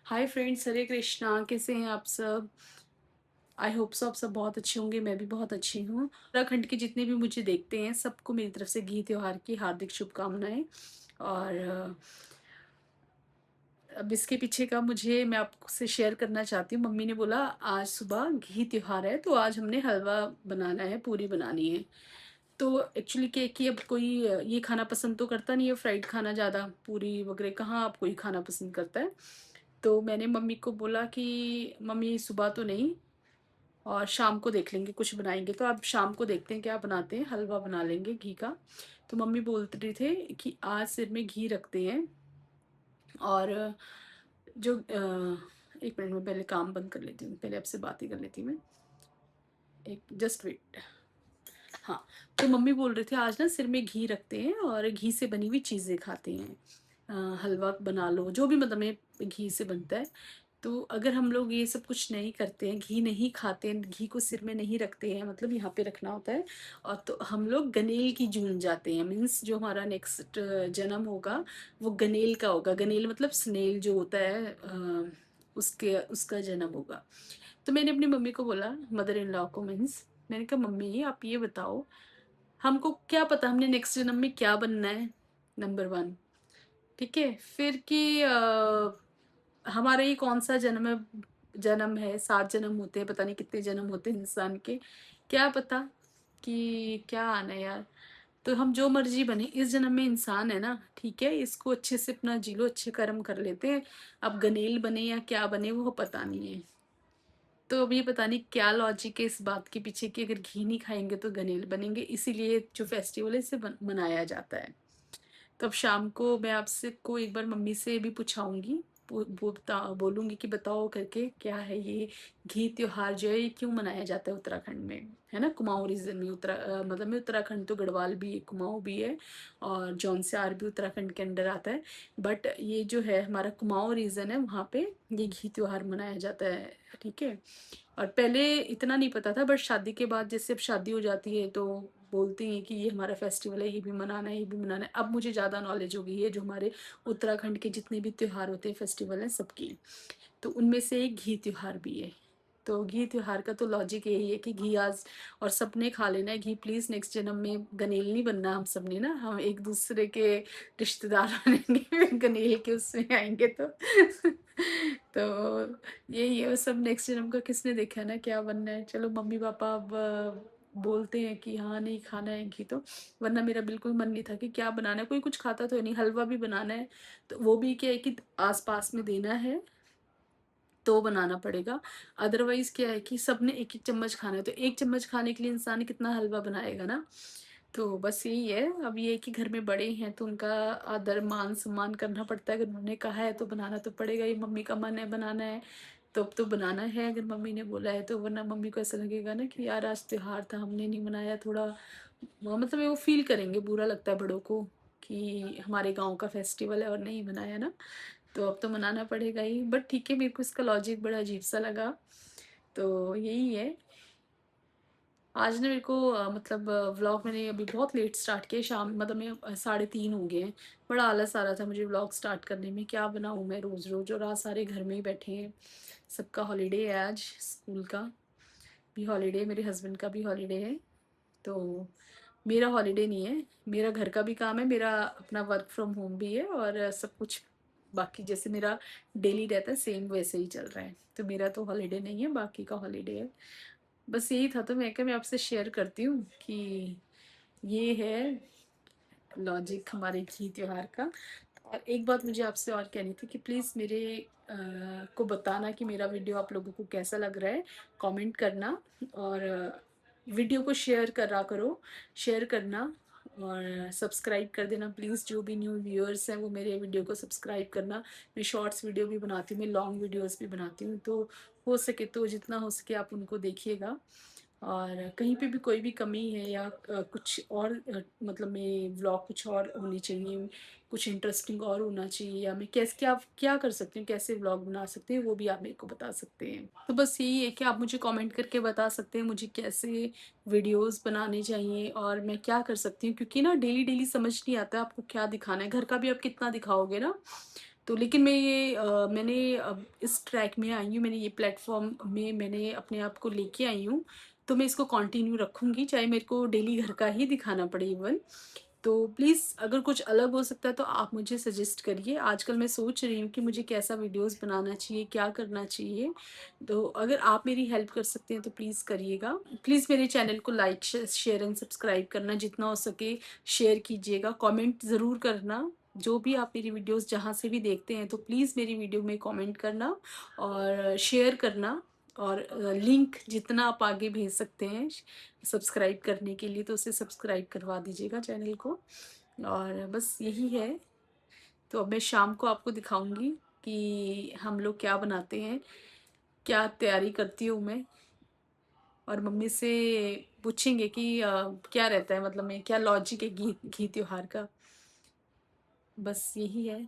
Hi friends, हरे कृष्णा। कैसे हैं आप सब? आई होप सो आप सब बहुत अच्छे होंगे। मैं भी बहुत अच्छी हूँ। उत्तराखंड के जितने भी मुझे देखते हैं सबको मेरी तरफ से घी त्योहार की हार्दिक शुभकामनाएं। और अब इसके पीछे का मैं आपसे शेयर करना चाहती हूँ। मम्मी ने बोला आज सुबह घी त्योहार है तो आज हमने हलवा बनाना है, पूरी बनानी है। तो एक्चुअली क्या है कि अब कोई ये खाना पसंद तो करता नहीं है, फ्राइड खाना ज़्यादा। पूरी वगैरह कहाँ आप कोई खाना पसंद करता है। तो मैंने मम्मी को बोला कि मम्मी सुबह तो नहीं, और शाम को देख लेंगे कुछ बनाएंगे। तो अब शाम को देखते हैं क्या बनाते हैं, हलवा बना लेंगे घी का। तो मम्मी बोल रही थे कि आज सिर में घी रखते हैं। और एक मिनट में पहले काम बंद कर लेती हूँ, पहले आपसे बात ही कर लेती हूँ मैं। एक जस्ट वेट। हाँ, तो मम्मी बोल रहे थे आज ना सिर में घी रखते हैं और घी से बनी हुई चीज़ें खाते हैं। हलवा बना लो, जो भी मतलब में घी से बनता है। तो अगर हम लोग ये सब कुछ नहीं करते हैं, घी नहीं खाते हैं, घी को सिर में नहीं रखते हैं, मतलब यहाँ पे रखना होता है। और तो हम लोग गनेल की जून जाते हैं। मीन्स जो हमारा नेक्स्ट जन्म होगा वो गनेल का होगा। गनेल मतलब स्नेल जो होता है, उसके उसका जन्म होगा। तो मैंने अपनी मम्मी को बोला, मदर इन लॉ को, मीन्स मैंने कहा मम्मी आप ये बताओ, हमको क्या पता हमने नेक्स्ट जन्म में क्या बनना है। Number one. ठीक है, फिर कि हमारा ये कौन सा जन्म है, 7 जन्म होते हैं, पता नहीं कितने जन्म होते हैं इंसान के, क्या पता कि क्या आना है यार। तो हम जो मर्जी बने, इस जन्म में इंसान है ना, ठीक है, इसको अच्छे से अपना जी लो, अच्छे कर्म कर लेते हैं। अब गनेल बने या क्या बने वो पता नहीं है। तो अब ये पता नहीं क्या लॉजिक है इस बात के पीछे कि अगर घी नहीं खाएंगे तो गनेल बनेंगे, इसीलिए जो फेस्टिवल है इसे मनाया जाता है। तो अब शाम को मैं आपसे को एक बार मम्मी से भी पूछाऊंगी। बोलूंगी कि बताओ करके क्या है ये घी त्योहार जो है ये क्यों मनाया जाता है उत्तराखंड में। है ना, कुमाऊं रीजन में। मतलब में उत्तराखंड तो गढ़वाल भी है, कुमाऊं भी है, और जौनसार भी उत्तराखंड के अंडर आता है। बट ये जो है हमारा कुमाऊं रीजन है, वहाँ पे ये घी त्योहार मनाया जाता है। ठीक है। और पहले इतना नहीं पता था, बट शादी के बाद जैसे अब शादी हो जाती है तो बोलते हैं कि ये हमारा फेस्टिवल है, ये भी मनाना है, ये भी मनाना है। अब मुझे ज़्यादा नॉलेज हो गई है जो हमारे उत्तराखंड के जितने भी त्योहार होते हैं, फेस्टिवल हैं सबकी। तो उनमें से एक घी त्योहार भी है। तो घी त्योहार का तो लॉजिक यही है कि घी आज और सबने खा लेना है घी। प्लीज नेक्स्ट जन्म में गनेल नहीं बनना हम सबने ना, हम एक दूसरे के रिश्तेदार बनेंगे गनेल के उसमें आएंगे तो तो यही है वो सब। नेक्स्ट जन्म का किसने देखा है ना क्या बनना है। चलो मम्मी पापा अब बोलते हैं कि हाँ नहीं खाना है घी तो, वरना मेरा बिल्कुल मन नहीं था कि क्या बनाना है। कोई कुछ खाता तो है नहीं, हलवा भी बनाना है तो वो भी क्या है कि आस पास में देना है तो बनाना पड़ेगा। अदरवाइज क्या है कि सबने एक एक चम्मच खाना है, तो एक चम्मच खाने के लिए इंसान कितना हलवा बनाएगा ना। तो बस यही है। अब ये है कि घर में बड़े हैं तो उनका आदर मान सम्मान करना पड़ता है। अगर उन्होंने कहा है तो बनाना तो पड़ेगा ही। मम्मी का मन है बनाना है तो अब तो बनाना है, अगर मम्मी ने बोला है तो। वरना मम्मी को ऐसा लगेगा ना कि यार आज त्योहार था हमने नहीं मनाया, थोड़ा मतलब वो फील करेंगे, बुरा लगता है बड़ों को कि हमारे गांव का फेस्टिवल है और नहीं मनाया ना। तो अब तो मनाना पड़ेगा ही। बट ठीक है, मेरे को इसका लॉजिक बड़ा अजीब सा लगा। तो यही है। आज ना मेरे को मतलब व्लॉग मैंने अभी बहुत लेट स्टार्ट किया, शाम मतलब मैं 3:30 हो गए हैं। बड़ा आलस आ रहा था मुझे व्लॉग स्टार्ट करने में, क्या बनाऊँ मैं रोज़ रोज़, और आज सारे घर में ही बैठे हैं। सबका हॉलीडे है आज, स्कूल का भी हॉलीडे, मेरे हस्बैंड का भी हॉलीडे है। तो मेरा हॉलीडे नहीं है, मेरा घर का भी काम है, मेरा अपना वर्क फ्रॉम होम भी है, और सब कुछ बाकी जैसे मेरा डेली रहता है सेम वैसे ही चल रहा है। तो मेरा तो हॉलीडे नहीं है, बाकी का हॉलीडे है। बस यही था, तो मैं आपसे शेयर करती हूँ कि ये है लॉजिक हमारे घी त्योहार का। और एक बात मुझे आपसे और कहनी थी कि प्लीज़ मेरे को बताना कि मेरा वीडियो आप लोगों को कैसा लग रहा है, कमेंट करना। और वीडियो को शेयर करा करो, शेयर करना, और सब्सक्राइब कर देना प्लीज़। जो भी न्यू व्यूअर्स हैं वो मेरे वीडियो को सब्सक्राइब करना। मैं शॉर्ट्स वीडियो भी बनाती हूँ, मैं लॉन्ग वीडियोस भी बनाती हूँ, तो हो सके तो जितना हो सके आप उनको देखिएगा। और कहीं पे भी कोई भी कमी है या कुछ और मतलब मेरे व्लॉग कुछ और होने चाहिए, कुछ इंटरेस्टिंग और होना चाहिए, या मैं कैसे क्या क्या कर सकती हूँ, कैसे व्लॉग बना सकते हैं, वो भी आप मेरे को बता सकते हैं। तो बस यही है कि आप मुझे कमेंट करके बता सकते हैं मुझे कैसे वीडियोस बनाने चाहिए और मैं क्या कर सकती हूँ, क्योंकि ना डेली डेली समझ नहीं आता आपको क्या दिखाना है, घर का भी आप कितना दिखाओगे ना। तो लेकिन मैं ये मैंने अब इस ट्रैक में आई हूँ, मैंने ये प्लेटफॉर्म में मैंने अपने आप को लेके आई हूँ, तो मैं इसको कंटिन्यू रखूँगी, चाहे मेरे को डेली घर का ही दिखाना पड़े इवन। तो प्लीज़ अगर कुछ अलग हो सकता है तो आप मुझे सजेस्ट करिए। आजकल मैं सोच रही हूँ कि मुझे कैसा वीडियोस बनाना चाहिए, क्या करना चाहिए। तो अगर आप मेरी हेल्प कर सकते हैं तो प्लीज़ करिएगा। प्लीज़ मेरे चैनल को लाइक, शेयर एंड सब्सक्राइब करना, जितना हो सके शेयर कीजिएगा, कमेंट ज़रूर करना। जो भी आप मेरी वीडियोस जहाँ से भी देखते हैं तो प्लीज़ मेरी वीडियो में कमेंट करना और शेयर करना, और लिंक जितना आप आगे भेज सकते हैं सब्सक्राइब करने के लिए तो उसे सब्सक्राइब करवा दीजिएगा चैनल को। और बस यही है। तो अब मैं शाम को आपको दिखाऊंगी कि हम लोग क्या बनाते हैं, क्या तैयारी करती हूँ मैं, और मम्मी से पूछेंगे कि क्या रहता है, मतलब मैं क्या लॉजिक है घी घी त्योहार का। बस यही है।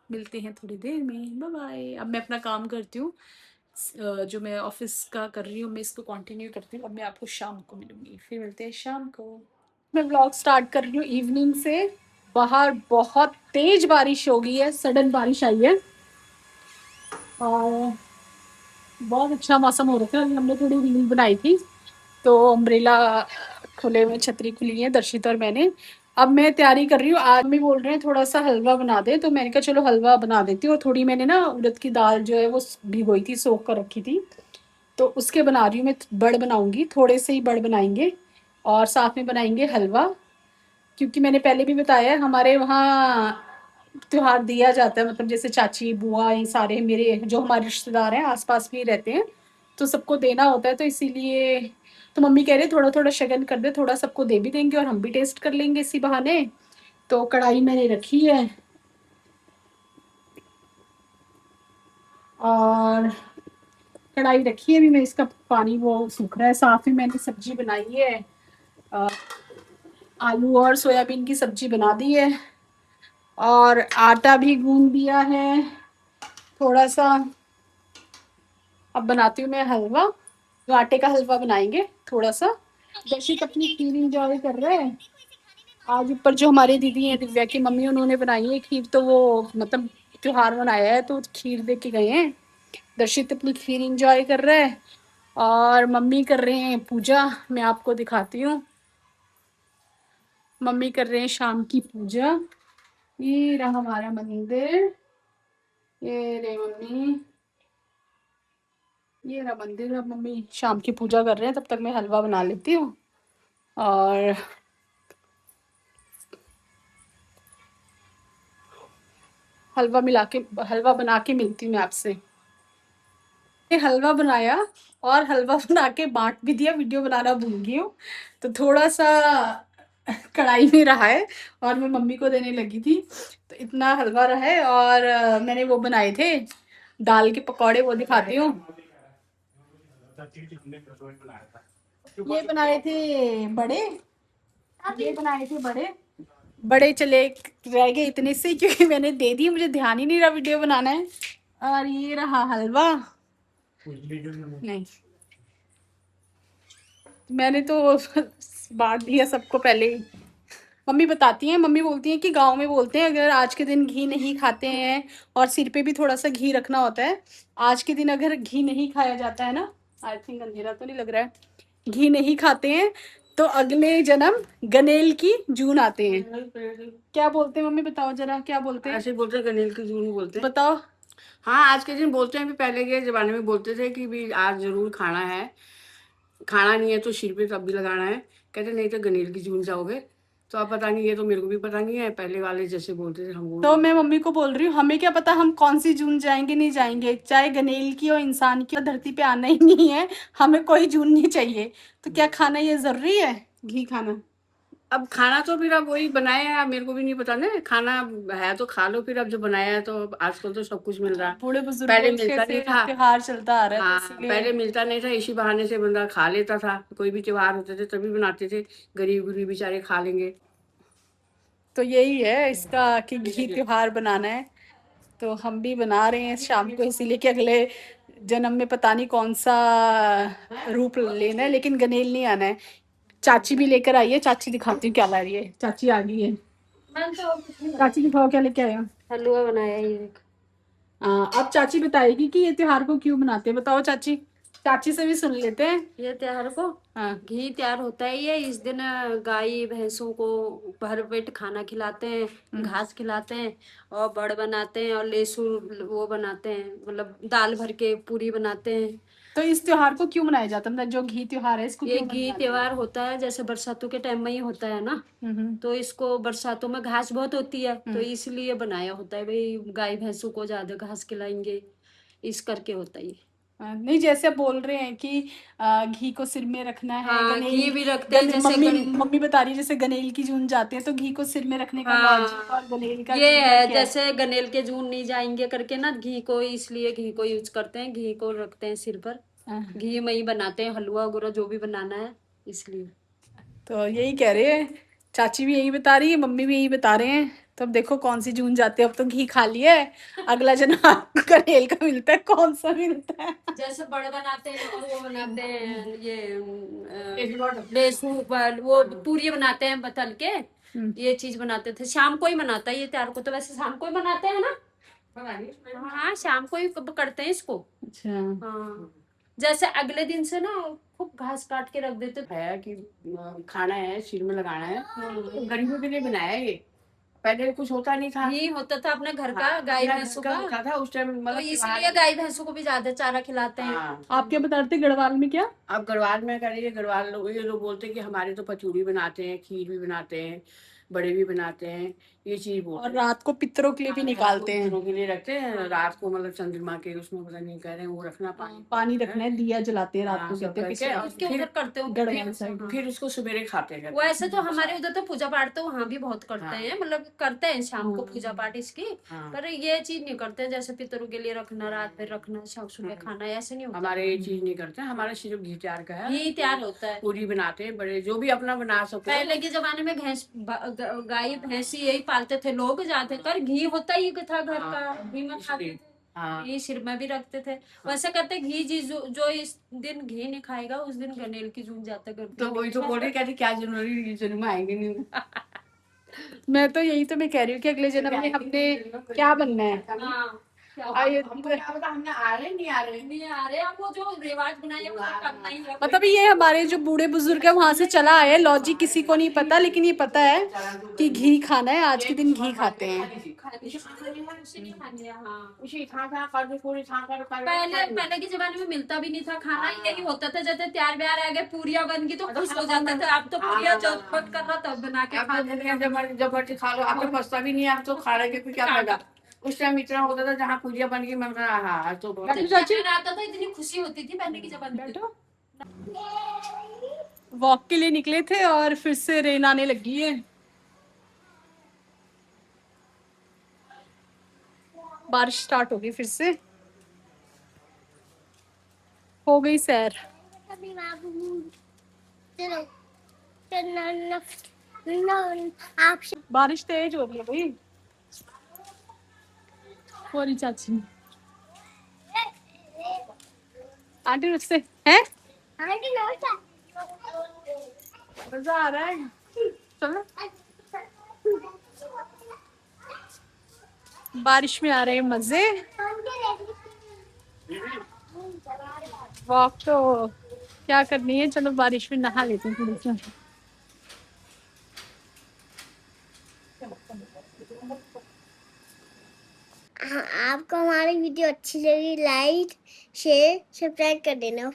मिलते हैं थोड़ी देर में, बाय बाय। अब मैं अपना काम करती हूँ, जो मैं ऑफिस का कर रही हूँ मैं इसको कंटिन्यू करती हूँ। अब मैं आपको शाम को मिलूंगी, फिर मिलते हैं शाम को। मैं व्लॉग स्टार्ट कर रही हूँ इवनिंग से। बाहर बहुत तेज बारिश हो गई है, सडन बारिश आई है और बहुत अच्छा मौसम हो रखा है। अभी हमने थोड़ी रील बनाई थी तो अम्ब्रेला खुले हुए, छतरी खुली है दर्शित और मैंने। अब मैं तैयारी कर रही हूँ, आज मम्मी बोल रहे हैं थोड़ा सा हलवा बना दे, तो मैंने कहा चलो हलवा बना देती हूँ। और थोड़ी मैंने ना उड़द की दाल जो है वो भिगोई थी, सोख कर रखी थी, तो उसके बना रही हूँ मैं। बड़ बनाऊंगी, थोड़े से ही बड़ बनाएंगे और साथ में बनाएंगे हलवा। क्योंकि मैंने पहले भी बताया है हमारे वहाँ त्योहार दिया जाता है, मतलब जैसे चाची बुआ ये सारे मेरे जो हमारे रिश्तेदार हैं आसपास में ही रहते हैं, तो सबको देना होता है। तो इसीलिए तो मम्मी कह रहे थोड़ा थोड़ा शगन कर दे, थोड़ा सबको दे भी देंगे और हम भी टेस्ट कर लेंगे इसी बहाने। तो कढ़ाई मैंने रखी है और कढ़ाई रखी है, अभी मैं इसका पानी वो सूख रहा है। साथ में मैंने सब्जी बनाई है, अ, आलू और सोयाबीन की सब्जी बना दी है और आटा भी गूंद दिया है थोड़ा सा। अब बनाती हूँ मैं हलवा, तो आटे का हलवा बनाएंगे थोड़ा सा। दर्शित अपनी खीर इंजॉय कर रहे हैं। आज ऊपर जो हमारे दीदी हैं दिव्या की मम्मी, उन्होंने बनाई है खीर, तो वो मतलब त्योहार मनाया है तो खीर दे के गए हैं। दर्शित अपनी खीर इंजॉय कर रहे हैं और मम्मी कर रहे हैं पूजा। मैं आपको दिखाती हूँ, मम्मी कर रहे हैं शाम की पूजा। ये रहा हमारा मंदिर, ये रे मम्मी, ये रहा मंदिर। अब मम्मी शाम की पूजा कर रहे हैं, तब तक मैं हलवा बना लेती हूँ और हलवा मिला के, हलवा बना के मिलती हूँ मैं आपसे। ये हलवा बनाया और हलवा बना के बांट भी दिया, वीडियो बनाना भूल गई हूँ, तो थोड़ा सा कढ़ाई में रहा है और मैं मम्मी को देने लगी थी। तो इतना हलवा रहा है और मैंने वो बनाए थे दाल के पकौड़े, वो दिखाती हूँ। ये बनाए थे बड़े, ये बनाए थे बड़े, बड़े चले रह गए इतने से क्योंकि मैंने दे दिए, मुझे ध्यान ही नहीं रहा वीडियो बनाना है। और ये रहा हलवा, नहीं मैंने तो बांट दिया सबको पहले ही। मम्मी बताती हैं, मम्मी बोलती हैं कि गांव में बोलते हैं अगर आज के दिन घी नहीं खाते हैं, और सिर पे भी थोड़ा सा घी रखना होता है। आज के दिन अगर घी नहीं खाया जाता है ना, आई थिंक अंधेरा तो नहीं लग रहा है, घी नहीं खाते हैं तो अगले जन्म गनेल की जून आते हैं। क्या बोलते हैं मम्मी, बताओ जरा क्या बोलते हैं। ऐसे बोलते हैं, गनेल की जून बोलते हैं। बताओ। हाँ, आज के दिन बोलते हैं, भी पहले के जमाने में बोलते थे कि भी आज जरूर खाना है, खाना नहीं है तो सिर पे तब भी लगाना है, कहते नहीं तो गनेल की जून जाओगे। तो अब पता नहीं, ये तो मेरे को भी पता नहीं है, पहले वाले जैसे बोलते थे हम तो वो। मैं मम्मी को बोल रही हूँ हमें क्या पता हम कौन सी जून जाएंगे नहीं जाएंगे, चाहे गनेल की हो इंसान की हो, धरती पे आना ही नहीं है, हमें कोई जून नहीं चाहिए। तो क्या खाना ये जरूरी है घी खाना? अब खाना तो फिर अब वही बनाया है, अब मेरे को भी नहीं पता ना, खाना है तो खा लो फिर, अब जो बनाया है तो आजकल तो सब कुछ मिल रहा है, बूढ़े पहले बुजुर्गों मिलता के नहीं से था। त्योहार चलता आ रहा है तो हाँ, इसीलिए। पहले मिलता नहीं था, इसी बहाने से बंदा खा लेता था, कोई भी त्योहार होते थे तभी बनाते थे, गरीब गरीब बेचारे खा लेंगे। तो यही है इसका कि घी त्योहार बनाना है, तो हम भी बना रहे हैं शाम को, इसीलिए कि अगले जन्म में पता नहीं कौन सा रूप लेना है, लेकिन गनेल नहीं आना है। चाची भी लेकर आई है, चाची दिखाती हूँ क्या ला रही है। चाची आ गई है, चाची दिखाओ क्या लेके आए हो। हलवा बनाया ये देख। अब चाची बताएगी कि ये त्योहार को क्यों मनाते हैं, बताओ चाची। चाची से भी सुन लेते हैं। ये त्योहार को हाँ। घी तैयार होता है, ये इस दिन गाय भैंसों को भर पेट खाना खिलाते हैं, घास खिलाते हैं और बड़ बनाते हैं और लेसुन वो बनाते हैं, मतलब दाल भर के पूरी बनाते हैं। तो इस त्योहार को क्यों मनाया जाता है, मतलब जो घी त्योहार है इसको ये क्यों घी मनाते त्योहार होता है जैसे बरसातों के टाइम में ही होता है ना, हैं? तो इसको बरसातों में घास बहुत होती है तो इसलिए बनाया होता है, भाई गाय भैंसों को ज्यादा घास खिलाएंगे, इस करके होता है ये। नहीं, जैसे आप बोल रहे हैं कि घी को सिर में रखना है, हाँ, गनेल घी भी रखते हैं जैसे मम्मी मम्मी बता रही है जैसे गनेल की जून जाते हैं तो घी को सिर में रखने का लॉजिक हाँ, और गनेल का ये घी है क्या है। जैसे गनेल के जून नहीं जाएंगे करके ना, घी को इसलिए घी को यूज करते हैं, घी को रखते हैं सिर पर, हाँ, घी में ही बनाते हैं हलवा वगैरह जो भी बनाना है इसलिए। तो यही कह रहे हैं, चाची भी यही बता रही है, मम्मी भी यही बता रहे हैं। तो अब देखो कौन सी जून जाती है, अब तो घी खा लिया है, अगला जन्म आपको गनेल का मिलता है, कौन सा मिलता है। जैसे बड़ बनाते हैं और वो बनाते हैं ये लेसू पर वो पूरी बनाते हैं बतल के, ये चीज बनाते थे, शाम को ही मनाता है ये त्योहार को, तो वैसे शाम को ही मनाते हैं ना। हाँ, शाम को ही करते हैं इसको। अच्छा। हाँ, जैसे अगले दिन से ना खूब घास काट के रख देते है कि खाना है, सिर में लगाना है, तो गरीबों के लिए बनाया है ये, पहले कुछ होता नहीं था, नहीं होता था अपने घर का, हाँ, गाय अपना भैंसों घर का का होता था उस टाइम, तो मतलब इसलिए गाय भैंसों को भी ज्यादा चारा खिलाते हैं। हाँ। आप क्या बता रहे थे गढ़वाल में क्या। अब गढ़वाल में करिए, गढ़वाल लोग ये लोग बोलते हैं कि हमारे तो पचूड़ी बनाते हैं, खीर भी बनाते हैं, बड़े भी बनाते हैं, ये चीज बोलते और हैं। रात को पितरों के लिए भी हाँ, निकालते हैं। पितरों के लिए रखते हैं रात को, मतलब चंद्रमा के उसमें पता नहीं कह रहे हैं वो रखना, पानी पानी रखना है, दिया जलाते हैं रात हाँ, को, सब कहते हैं करके पितरों और के उसके लिए। उधर करते हो गढ़वाल साइड। फिर उसको सवेरे खाते हैं। वैसे तो हमारे उधर तो पूजा पाठ तो वहाँ भी बहुत करते हैं, मतलब करते हैं शाम को पूजा पाठ इसकी, पर ये चीज नहीं करते हैं जैसे पितरों के लिए रखना, रात भर रखना, शाम सुबह खाना, ऐसे नहीं होता। हमारे ये चीज नहीं करते, हमारे सिर्फ घी तैयार का है, घी तैयार होता है, पूरी बनाते हैं, बड़े जो भी अपना बना सकते। पहले के जमाने में गाय भैंसी यही पालते थे लोग ज्यादातर, घी होता ही था घर का, घी में खाते थे, घी सिर में भी रखते थे। वैसे करते घी जी जो इस दिन घी नहीं खाएगा उस दिन गनेल की जून जाता कर, तो वही तो बोल रही कहती क्या जरूरी जन्म आएंगे नहीं। मैं तो यही तो मैं कह रही हूँ कि अगले जन्म में हमने क्या बनना है। हाँ, क्या पता हमने आ रहे नहीं आ रहे, नहीं आ रहे, आपको जो रिवाज बनाए वो करना ही है। मतलब ये हमारे जो बूढ़े बुजुर्ग है वहां से चला आया, लॉजिक किसी को नहीं पता, लेकिन ये पता है कि घी खाना है, आज के दिन घी खाते हैं। पहले के जमाने में मिलता भी नहीं था खाना, यही होता था जैसे तैयार ब्यार आ गए, पूरियां बन गई तो खुश हो जाते थे, अब तो पूरियां जब मन कर रहा तब बना के खा लेते, जब मर्जी खा लो, अब तो बचता भी नहीं है, अब तो खाने के क्या फायदा। उस टाइम इतना होता था जहाँ पूरियां बन गई मन कर रहा हाँ तो आता था, इतनी खुशी होती थी पहले के जमाने में। बैठो। वॉक के लिए निकले थे और फिर से रेन आने लगी है, बारिश स्टार्ट हो गई फिर से, हो गई सैर। बारिश तेज हो रही है भाई, हो रही चाची। आंटी मुझसे हैं, मजा आ रहा है, चलो। बारिश में आ रहे हैं मजे, वॉक तो क्या करनी है, चलो बारिश में नहा लेते हैं थोड़ी सी। आपको हमारी वीडियो अच्छी लगी, लाइक शेयर सब्सक्राइब कर देना।